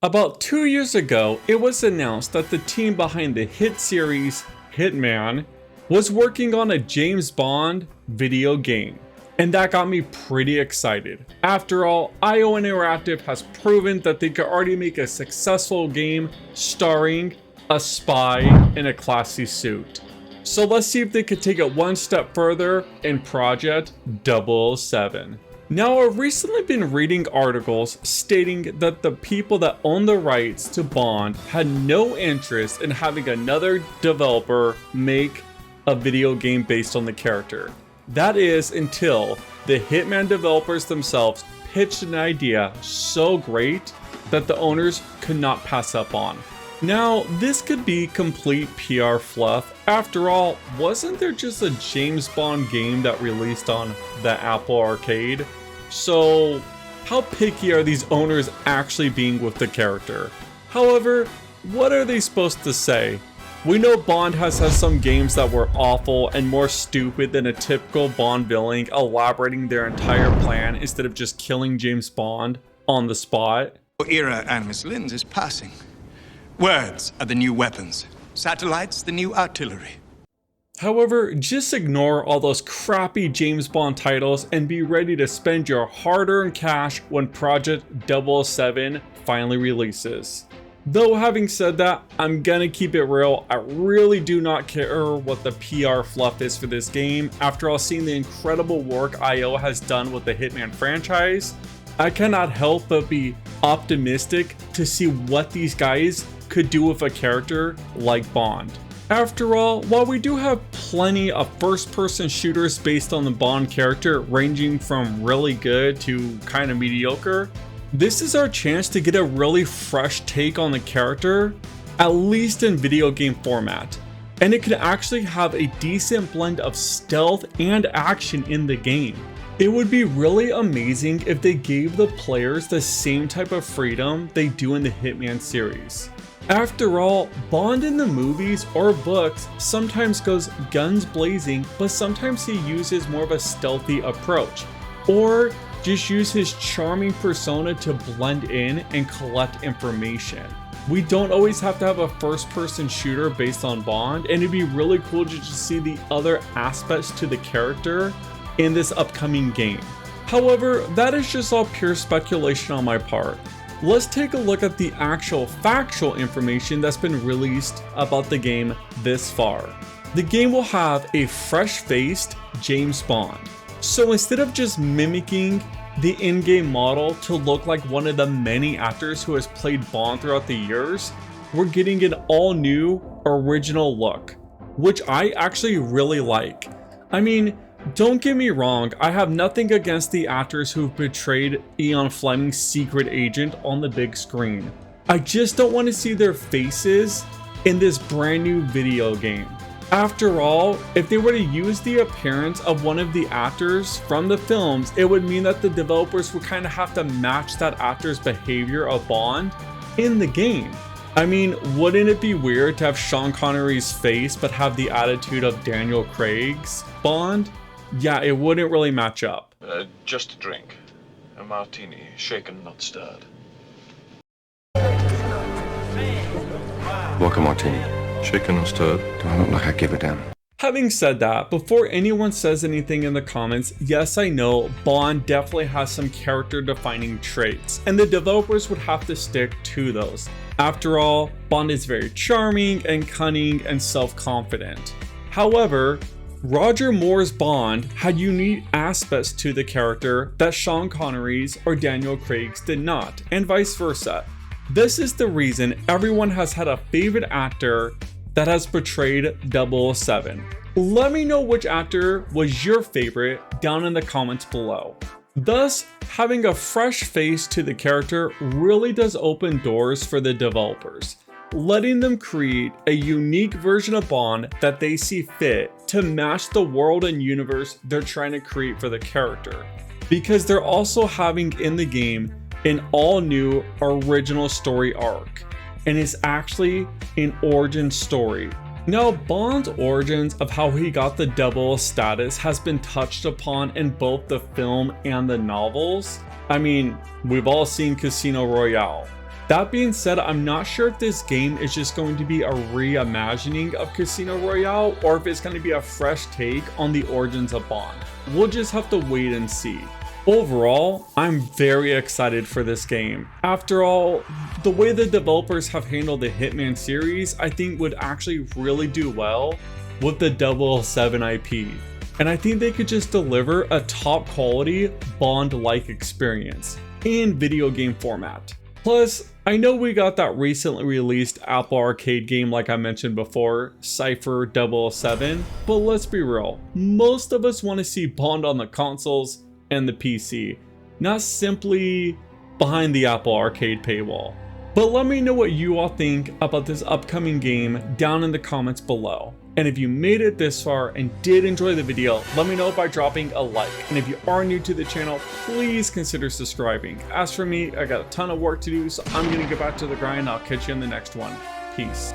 About 2 years ago, it was announced that the team behind the hit series Hitman was working on a James Bond video game. And that got me pretty excited. After all, IO Interactive has proven that they could already make a successful game starring a spy in a classy suit. So let's see if they could take it one step further in Project 007. Now, I've recently been reading articles stating that the people that own the rights to Bond had no interest in having another developer make a video game based on the character. That is until the Hitman developers themselves pitched an idea so great that the owners could not pass up on. Now, this could be complete PR fluff. After all, wasn't there just a James Bond game that released on the Apple Arcade? So, how picky are these owners actually being with the character? However, what are they supposed to say? We know Bond has had some games that were awful and more stupid than a typical Bond villain elaborating their entire plan instead of just killing James Bond on the spot. Era and Miss Lynn's is passing. Words are the new weapons. Satellites, the new artillery. However, just ignore all those crappy James Bond titles and be ready to spend your hard-earned cash when Project 007 finally releases. Though having said that, I'm gonna keep it real, I really do not care what the PR fluff is for this game. After all, seeing the incredible work IO has done with the Hitman franchise, I cannot help but be optimistic to see what these guys could do with a character like Bond. After all, while we do have plenty of first-person shooters based on the Bond character ranging from really good to kind of mediocre, this is our chance to get a really fresh take on the character, at least in video game format. And it could actually have a decent blend of stealth and action in the game. It would be really amazing if they gave the players the same type of freedom they do in the Hitman series. After all, Bond in the movies or books sometimes goes guns blazing, but sometimes he uses more of a stealthy approach, or just use his charming persona to blend in and collect information. We don't always have to have a first-person shooter based on Bond, and it'd be really cool to just see the other aspects to the character in this upcoming game. However, that is just all pure speculation on my part. Let's take a look at the actual factual information that's been released about the game this far. The game will have a fresh-faced James Bond. So instead of just mimicking the in-game model to look like one of the many actors who has played Bond throughout the years, we're getting an all-new original look, which I actually really like. I mean, don't get me wrong, I have nothing against the actors who've portrayed Ian Fleming's secret agent on the big screen. I just don't want to see their faces in this brand new video game. After all, if they were to use the appearance of one of the actors from the films, it would mean that the developers would kind of have to match that actor's behavior of Bond in the game. I mean, wouldn't it be weird to have Sean Connery's face but have the attitude of Daniel Craig's Bond? Yeah, it wouldn't really match up. Just a drink. A martini, shaken, not stirred. Vodka martini. Shaken or stirred? Do I look like I give a damn? Having said that, before anyone says anything in the comments, yes, I know Bond definitely has some character defining traits, and the developers would have to stick to those. After all, Bond is very charming and cunning and self-confident. However, Roger Moore's Bond had unique aspects to the character that Sean Connery's or Daniel Craig's did not, and vice versa. This is the reason everyone has had a favorite actor that has portrayed 007. Let me know which actor was your favorite down in the comments below. Thus, having a fresh face to the character really does open doors for the developers, letting them create a unique version of Bond that they see fit to match the world and universe they're trying to create for the character. Because they're also having in the game an all-new original story arc, and it's actually an origin story. Now, Bond's origins of how he got the 00 status has been touched upon in both the film and the novels. I mean, we've all seen Casino Royale. That being said, I'm not sure if this game is just going to be a reimagining of Casino Royale or if it's going to be a fresh take on the origins of Bond. We'll just have to wait and see. Overall, I'm very excited for this game. After all, the way the developers have handled the Hitman series, I think would actually really do well with the 007 IP. And I think they could just deliver a top quality Bond-like experience in video game format. Plus, I know we got that recently released Apple Arcade game like I mentioned before, Cypher 007, but let's be real, most of us want to see Bond on the consoles and the PC, not simply behind the Apple Arcade paywall. But let me know what you all think about this upcoming game down in the comments below. And if you made it this far and did enjoy the video, let me know by dropping a like. And if you are new to the channel, please consider subscribing. As for me, I got a ton of work to do, so I'm gonna get back to the grind. I'll catch you in the next one. Peace.